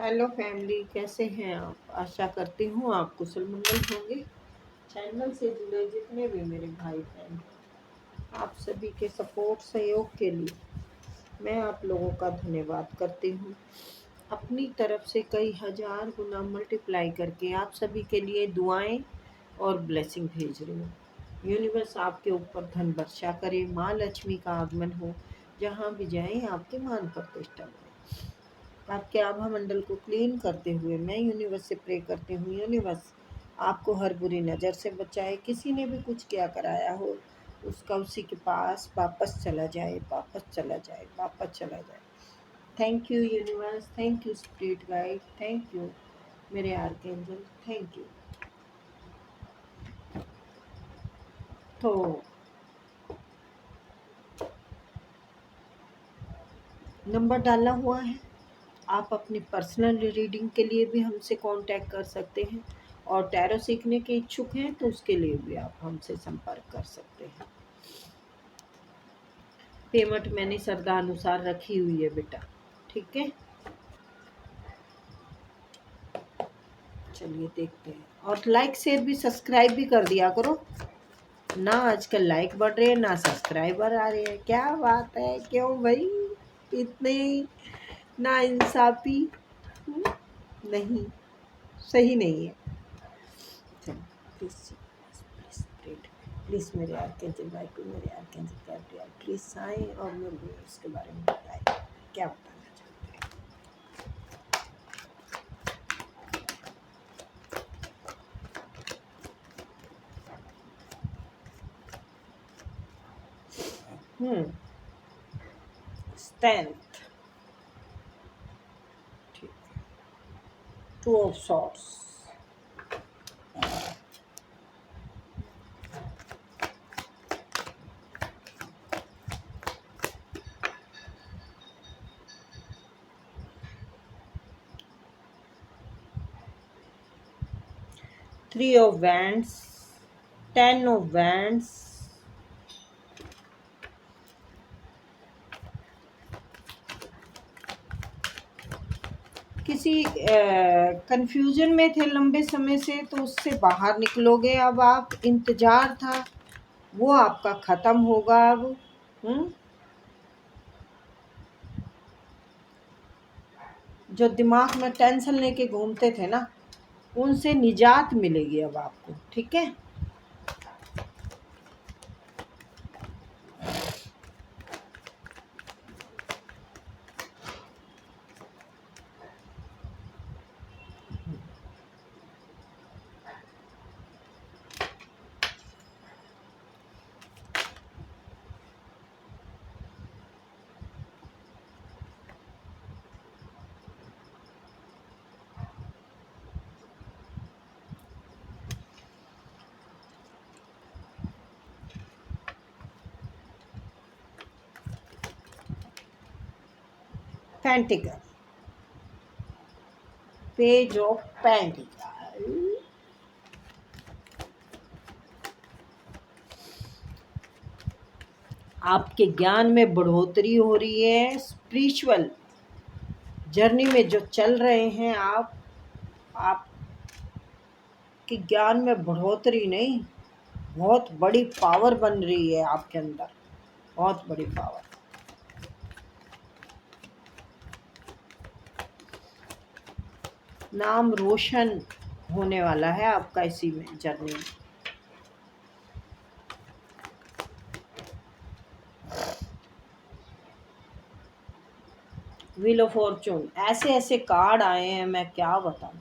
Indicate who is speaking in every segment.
Speaker 1: Hello family, कैसे हैं आप? आशा करती हूँ आप कुशल मंगल होंगे। चैनल से जुड़े जितने भी मेरे भाई बहन हैं, आप सभी के सपोर्ट सहयोग के लिए मैं आप लोगों का धन्यवाद करती हूँ। अपनी तरफ से कई हजार गुना मल्टीप्लाई करके आप सभी के लिए दुआएं और ब्लेसिंग भेज रही हूँ। यूनिवर्स आपके ऊपर धन वर्षा करे, माँ लक्ष्मी का आगमन हो, जहाँ भी जाएं आपके मान प्रतिष्ठा बने। आपके आभा मंडल को क्लीन करते हुए मैं यूनिवर्स से प्रे करती हूँ, यूनिवर्स आपको हर बुरी नज़र से बचाए। किसी ने भी कुछ क्या कराया हो उसका उसी के पास वापस चला जाए, वापस चला जाए, वापस चला जाए। Thank you universe, thank you spirit guide, thank you मेरे आर्कएंजल, थैंक यू। तो नंबर डालना हुआ है, आप अपनी पर्सनल रीडिंग के लिए भी हमसे कांटेक्ट कर सकते हैं, और टैरो सीखने के इच्छुक हैं तो उसके लिए भी आप हमसे संपर्क कर सकते हैं। पेमेंट मैंने श्रद्धा अनुसार रखी हुई है बेटा, ठीक है। चलिए देखते हैं, और लाइक शेयर भी सब्सक्राइब भी कर दिया करो ना। आजकल लाइक बढ़ रहे हैं ना सब्सक्राइबर आ रहे हैं, क्या बात है? क्यों भाई इतने ना इंसाफी? नहीं, सही नहीं है। चलो प्लीज प्लीज प्लीज प्लीज मेरे आर्कएंजल भाई को, मेरे आर्कएंजल गाइड प्लीज आए और मेरे इसके बारे में बताएं, क्या बताना चाहते हैं। स्ट्रेंथ, ठीक, two of swords, 3 of wands, 10 of wands, किसी कंफ्यूजन में थे लंबे समय से तो उससे बाहर निकलोगे। अब आप, इंतजार था वो आपका खत्म होगा अब। जो दिमाग में टेंशन लेके घूमते थे ना, उनसे निजात मिलेगी अब आपको, ठीक है। पेंटिकल, पेज ऑफ पेंटिकल, आपके ज्ञान में बढ़ोतरी हो रही है। स्पिरिचुअल जर्नी में जो चल रहे हैं आप के ज्ञान में बढ़ोतरी नहीं, बहुत बड़ी पावर बन रही है आपके अंदर, बहुत बड़ी पावर। नाम रोशन होने वाला है आपका इसी में, जर्नी में। व्हील ऑफ फॉर्चून, ऐसे ऐसे कार्ड आए हैं मैं क्या बताऊं।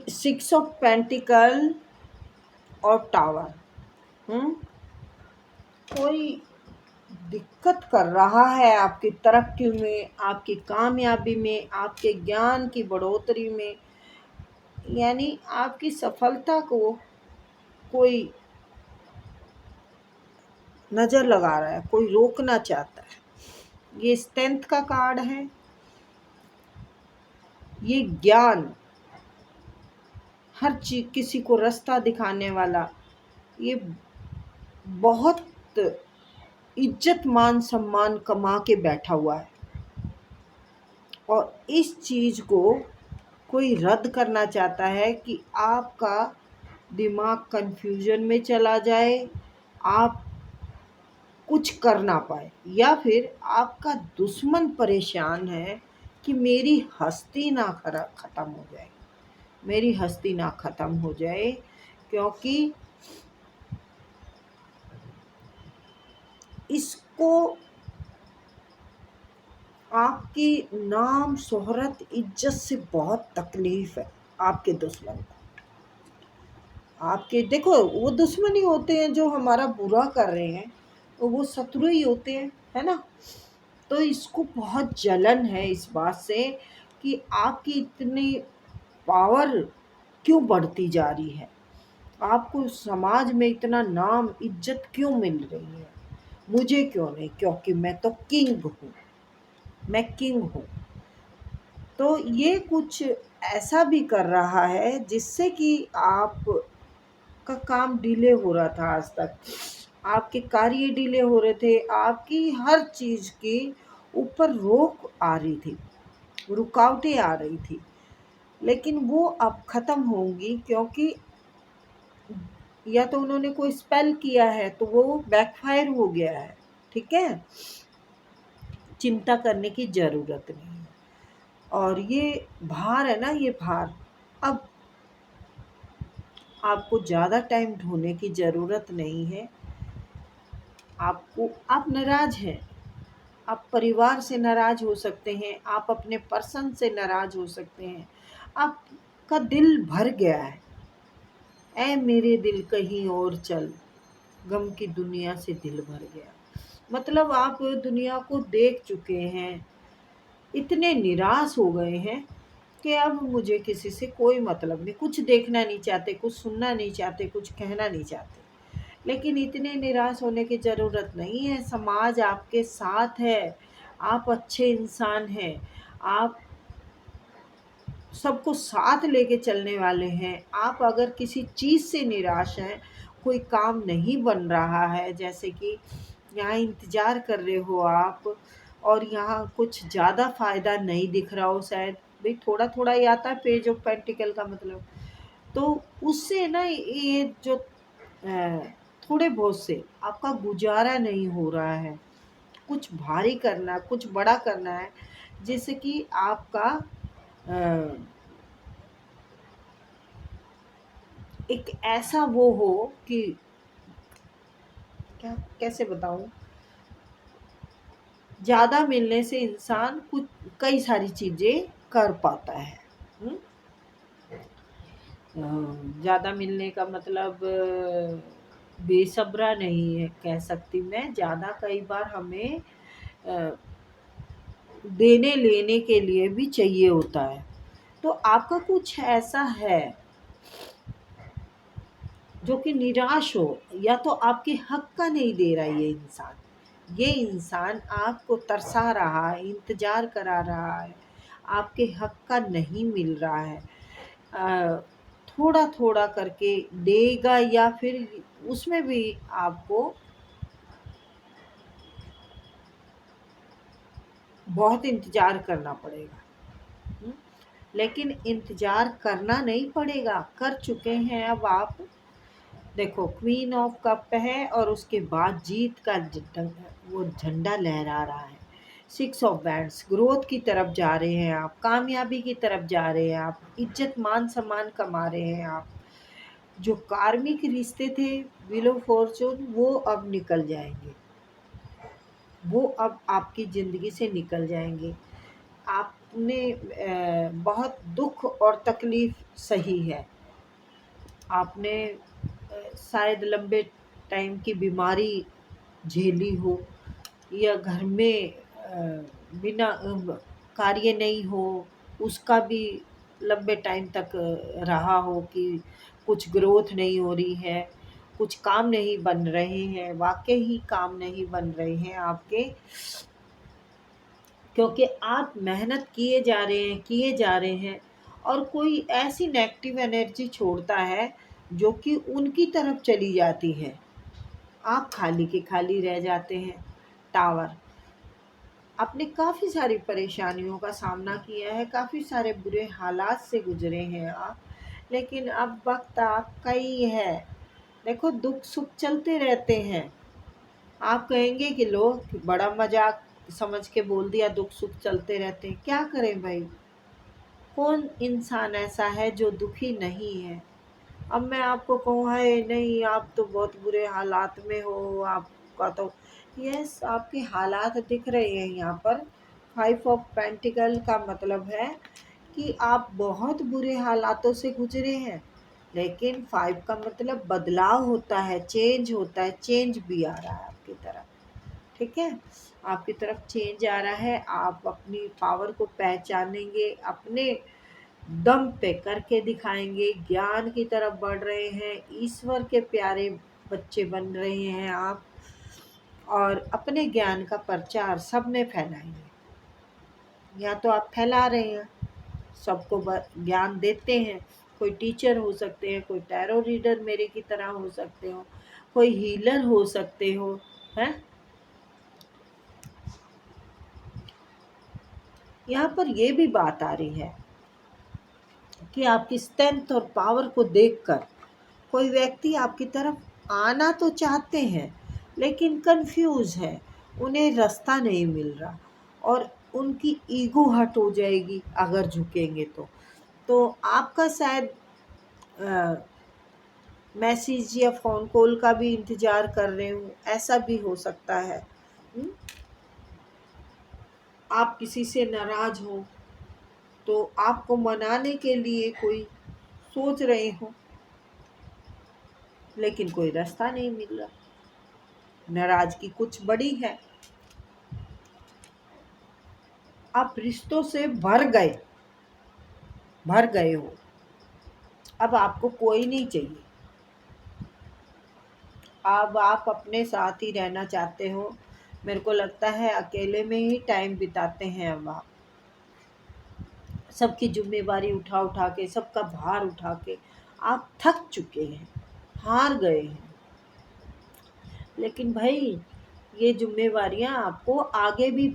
Speaker 1: 6 ऑफ पेंटिकल और टावर। कोई दिक्कत कर रहा है आपकी तरक्की में, आपकी कामयाबी में, आपके ज्ञान की बढ़ोतरी में, यानी आपकी सफलता को कोई नज़र लगा रहा है, कोई रोकना चाहता है। ये स्ट्रेंथ का कार्ड है, ये ज्ञान, हर चीज, किसी को रास्ता दिखाने वाला, ये बहुत इज्जत मान सम्मान कमा के बैठा हुआ है। और इस चीज को कोई रद्द करना चाहता है कि आपका दिमाग कंफ्यूजन में चला जाए, आप कुछ कर ना पाए, या फिर आपका दुश्मन परेशान है कि मेरी हस्ती ना खत्म हो जाए, मेरी हस्ती ना खत्म हो जाए, क्योंकि इसको आपकी नाम शोहरत इज्जत से बहुत तकलीफ है। आपके दुश्मन को, आपके, देखो वो दुश्मन ही होते हैं जो हमारा बुरा कर रहे हैं, तो वो शत्रु ही होते हैं, है ना। तो इसको बहुत जलन है इस बात से कि आपकी इतनी पावर क्यों बढ़ती जा रही है, आपको समाज में इतना नाम इज्जत क्यों मिल रही है, मुझे क्यों नहीं, क्योंकि मैं तो किंग हूँ, मैं किंग हूँ। तो ये कुछ ऐसा भी कर रहा है जिससे कि आप का काम डिले हो रहा था, आज तक आपके कार्य डिले हो रहे थे, आपकी हर चीज की ऊपर रोक आ रही थी, रुकावटें आ रही थी, लेकिन वो अब खत्म होंगी, क्योंकि या तो उन्होंने कोई स्पेल किया है तो वो बैकफायर हो गया है। ठीक है, चिंता करने की जरूरत नहीं है। और ये भार है ना, ये भार, अब आपको ज़्यादा टाइम ढूंढने की ज़रूरत नहीं है। आपको, आप नाराज हैं, आप परिवार से नाराज हो सकते हैं, आप अपने पर्सन से नाराज हो सकते हैं, आपका दिल भर गया है, ऐ मेरे दिल कहीं और चल, गम की दुनिया से दिल भर गया। मतलब आप दुनिया को देख चुके हैं, इतने निराश हो गए हैं कि अब मुझे किसी से कोई मतलब नहीं, कुछ देखना नहीं चाहते, कुछ सुनना नहीं चाहते, कुछ कहना नहीं चाहते। लेकिन इतने निराश होने की ज़रूरत नहीं है, समाज आपके साथ है, आप अच्छे इंसान हैं, आप सबको साथ लेके चलने वाले हैं। आप अगर किसी चीज़ से निराश हैं, कोई काम नहीं बन रहा है, जैसे कि यहाँ इंतज़ार कर रहे हो आप और यहाँ कुछ ज़्यादा फ़ायदा नहीं दिख रहा हो, शायद भाई थोड़ा थोड़ा ही आता है पेज ऑफ पेंटिकल का मतलब, तो उससे ना ये जो थोड़े बहुत से आपका गुजारा नहीं हो रहा है, कुछ भारी करना, कुछ बड़ा करना है, जिससे कि आपका एक ऐसा वो हो कि क्या, कैसे बताऊं, ज़्यादा मिलने से इंसान कुछ कई सारी चीज़ें कर पाता है। हम्म? ज़्यादा मिलने का मतलब बेसब्रा नहीं है कह सकती मैं, ज़्यादा कई बार हमें अ, देने लेने के लिए भी चाहिए होता है। तो आपका कुछ ऐसा है जो कि निराश हो, या तो आपके हक का नहीं दे रहा ये इंसान, ये इंसान आपको तरसा रहा है, इंतजार करा रहा है, आपके हक का नहीं मिल रहा है, थोड़ा थोड़ा करके देगा, या फिर उसमें भी आपको बहुत इंतजार करना पड़ेगा। हम्म? लेकिन इंतजार करना नहीं पड़ेगा, कर चुके हैं अब आप। देखो क्वीन ऑफ कप है और उसके बाद जीत का वो झंडा लहरा रहा है। सिक्स ऑफ बैंड्स, ग्रोथ की तरफ जा रहे हैं आप, कामयाबी की तरफ जा रहे हैं आप, इज्जत मान सम्मान कमा रहे हैं आप। जो कार्मिक रिश्ते थे, व्हील ऑफ फॉर्चून, वो अब निकल जाएंगे, वो अब आपकी ज़िंदगी से निकल जाएंगे। आपने बहुत दुख और तकलीफ सही है, आपने शायद लंबे टाइम की बीमारी झेली हो, या घर में बिना कार्य नहीं हो, उसका भी लंबे टाइम तक रहा हो कि कुछ ग्रोथ नहीं हो रही है, कुछ काम नहीं बन रहे हैं, वाकई ही काम नहीं बन रहे हैं आपके, क्योंकि आप मेहनत किए जा रहे हैं और कोई ऐसी नेगेटिव एनर्जी छोड़ता है जो कि उनकी तरफ चली जाती है। आप खाली के खाली रह जाते हैं। टावर, आपने काफ़ी सारी परेशानियों का सामना किया है, काफ़ी सारे बुरे हालात से गुजरे हैं आप, लेकिन अब वक्त आपका ही है। देखो, दुख सुख चलते रहते हैं। आप कहेंगे कि लो, बड़ा मजाक समझ के बोल दिया, दुख सुख चलते रहते हैं। क्या करें भाई, कौन इंसान ऐसा है जो दुखी नहीं है। अब मैं आपको कहूँ है नहीं आप तो बहुत बुरे हालात में हो, आपका तो यस, आपके हालात दिख रहे हैं यहाँ पर। 5 ऑफ पेंटिकल का मतलब है कि आप बहुत बुरे हालातों से गुजरे हैं, लेकिन 5 का मतलब बदलाव होता है, चेंज होता है, चेंज भी आ रहा है आपकी तरफ। ठीक है, आपकी तरफ चेंज आ रहा है। आप अपनी पावर को पहचानेंगे, अपने दम पे करके दिखाएंगे, ज्ञान की तरफ बढ़ रहे हैं, ईश्वर के प्यारे बच्चे बन रहे हैं आप, और अपने ज्ञान का प्रचार सब में फैलाएंगे। या तो आप फैला रहे हैं, सबको ज्ञान देते हैं। कोई टीचर हो सकते हैं, कोई टैरो रीडर मेरे की तरह हो सकते हो, कोई हीलर हो सकते हो, हैं। यहाँ पर ये भी बात आ रही है कि आपकी स्ट्रेंथ और पावर को देखकर कोई व्यक्ति आपकी तरफ आना तो चाहते हैं, लेकिन कंफ्यूज है, उन्हें रास्ता नहीं मिल रहा, और उनकी ईगो हर्ट हो जाएगी अगर झुकेंगे तो आपका शायद मैसेज या फ़ोन कॉल का भी इंतज़ार कर रहे हूँ, ऐसा भी हो सकता है। आप किसी से नाराज़ हो तो आपको मनाने के लिए कोई सोच रहे हो, लेकिन कोई रास्ता नहीं मिल रहा। नाराज़गी कुछ बड़ी है, आप रिश्तों से भर गए हो, अब आपको कोई नहीं चाहिए। अब आप अपने साथ ही रहना चाहते हो। मेरे को लगता है अकेले में ही टाइम बिताते हैं अब आप। सबकी जिम्मेवारी उठा के, सबका भार उठा के आप थक चुके हैं, हार गए हैं। लेकिन भाई, ये जिम्मेवारियां आपको आगे भी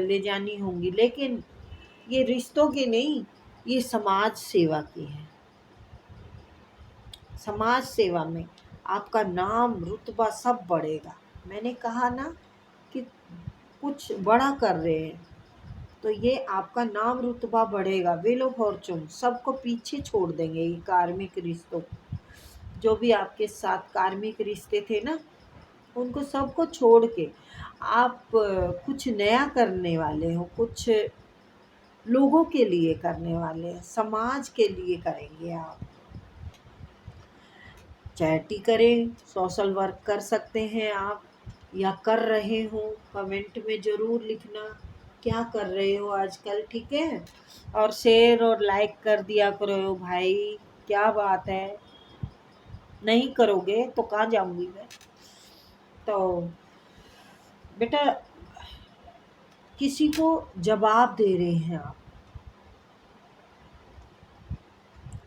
Speaker 1: ले जानी होंगी, लेकिन ये रिश्तों की नहीं, ये समाज सेवा की है। समाज सेवा में आपका नाम रुतबा सब बढ़ेगा। मैंने कहा ना कि कुछ बड़ा कर रहे हैं, तो ये आपका नाम रुतबा बढ़ेगा। व्हील ऑफ फॉर्चून सबको पीछे छोड़ देंगे। ये कार्मिक रिश्तों, जो भी आपके साथ कार्मिक रिश्ते थे ना, उनको सबको छोड़ के आप कुछ नया करने वाले हो, कुछ लोगों के लिए करने वाले हैं, समाज के लिए करेंगे आप। चैरिटी करें, सोशल वर्क कर सकते हैं आप, या कर रहे हो। कमेंट में ज़रूर लिखना क्या कर रहे हो आजकल, ठीक है। और शेयर और लाइक कर दिया करो भाई, क्या बात है, नहीं करोगे तो कहाँ जाऊंगी मैं। तो बेटा, किसी को जवाब दे रहे हैं आप,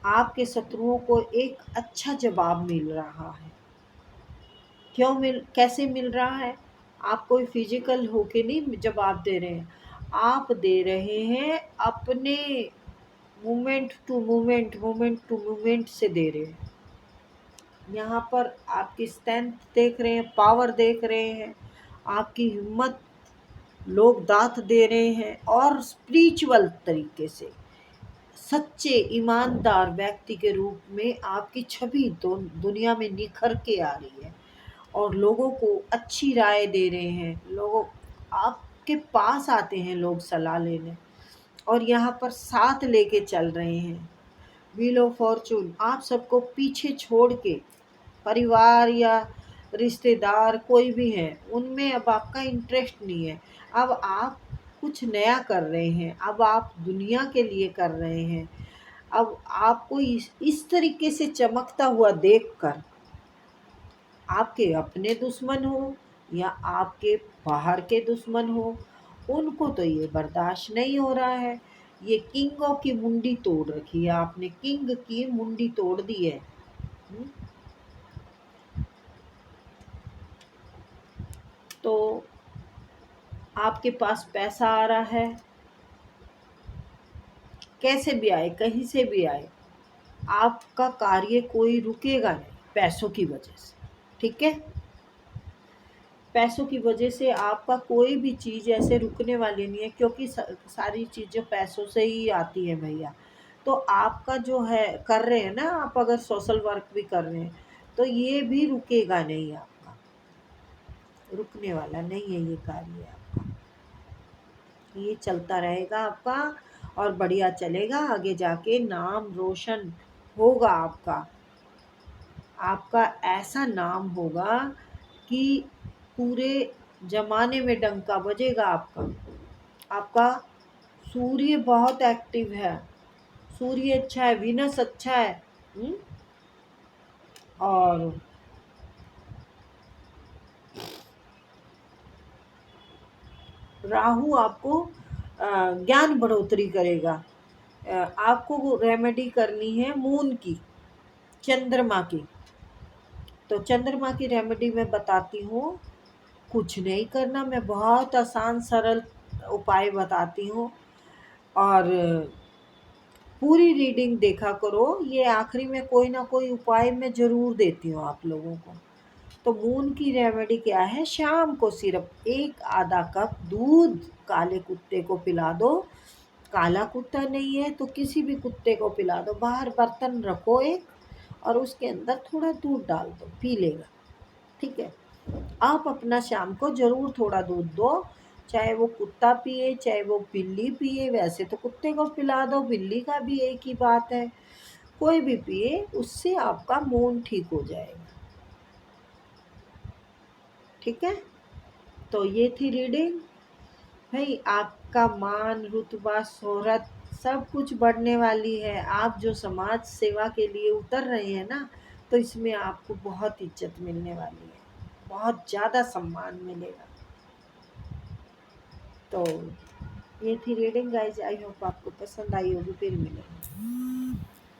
Speaker 1: आपके शत्रुओं को एक अच्छा जवाब मिल रहा है। कैसे मिल रहा है? आप कोई फिजिकल होके नहीं जवाब दे रहे हैं, आप दे रहे हैं अपने मोमेंट टू मोमेंट से दे रहे हैं। यहाँ पर आपकी स्ट्रेंथ देख रहे हैं, पावर देख रहे हैं, आपकी हिम्मत लोग दात दे रहे हैं, और स्पिरिचुअल तरीके से सच्चे ईमानदार व्यक्ति के रूप में आपकी छवि दुनिया में निखर के आ रही है, और लोगों को अच्छी राय दे रहे हैं। लोगों आपके पास आते हैं लोग सलाह लेने, और यहाँ पर साथ लेके चल रहे हैं। व्हील ऑफ फॉर्चून आप सबको पीछे छोड़ के, परिवार या रिश्तेदार कोई भी हैं, उनमें अब आपका इंटरेस्ट नहीं है। अब आप कुछ नया कर रहे हैं, अब आप दुनिया के लिए कर रहे हैं। अब आपको इस तरीके से चमकता हुआ देखकर आपके अपने दुश्मन हो या आपके बाहर के दुश्मन हो, उनको तो ये बर्दाश्त नहीं हो रहा है। ये किंगों की मुंडी तोड़ रखी है आपने, किंग की मुंडी तोड़ दी है। तो आपके पास पैसा आ रहा है, कैसे भी आए, कहीं से भी आए, आपका कार्य कोई रुकेगा नहीं पैसों की वजह से। ठीक है, पैसों की वजह से आपका कोई भी चीज़ ऐसे रुकने वाली नहीं है, क्योंकि सारी चीज़ें पैसों से ही आती है भैया। तो आपका जो है कर रहे हैं ना, आप अगर सोशल वर्क भी कर रहे हैं तो ये भी रुकेगा नहीं, आपका रुकने वाला नहीं है ये कार्य आपका, ये चलता रहेगा आपका और बढ़िया चलेगा। आगे जाके नाम रोशन होगा आपका, आपका ऐसा नाम होगा कि पूरे जमाने में डंका बजेगा आपका। आपका सूर्य बहुत एक्टिव है, सूर्य अच्छा है, विनस अच्छा है। और राहु आपको ज्ञान बढ़ोतरी करेगा। आपको रेमेडी करनी है मून की, चंद्रमा की। तो चंद्रमा की रेमेडी मैं बताती हूँ। कुछ नहीं करना, मैं बहुत आसान सरल उपाय बताती हूँ, और पूरी रीडिंग देखा करो। ये आखिरी में कोई ना कोई उपाय मैं ज़रूर देती हूँ आप लोगों को। तो मून की रेमेडी क्या है, शाम को सिर्फ एक आधा कप दूध काले कुत्ते को पिला दो। काला कुत्ता नहीं है तो किसी भी कुत्ते को पिला दो। बाहर बर्तन रखो एक, और उसके अंदर थोड़ा दूध डाल दो, पी लेगा। ठीक है, आप अपना शाम को ज़रूर थोड़ा दूध दो, चाहे वो कुत्ता पिए चाहे वो बिल्ली पिए। वैसे तो कुत्ते को पिला दो, बिल्ली का भी एक ही बात है, कोई भी पिए, उससे आपका मूड ठीक हो जाएगा। ठीक है, तो ये थी रीडिंग। भाई आपका मान रुतबा शोहरत सब कुछ बढ़ने वाली है। आप जो समाज सेवा के लिए उतर रहे हैं ना, तो इसमें आपको बहुत इज्जत मिलने वाली है, बहुत ज़्यादा सम्मान मिलेगा। तो ये थी रीडिंग गाइज, आई होप आपको पसंद आई होगी। फिर मिलेंगे।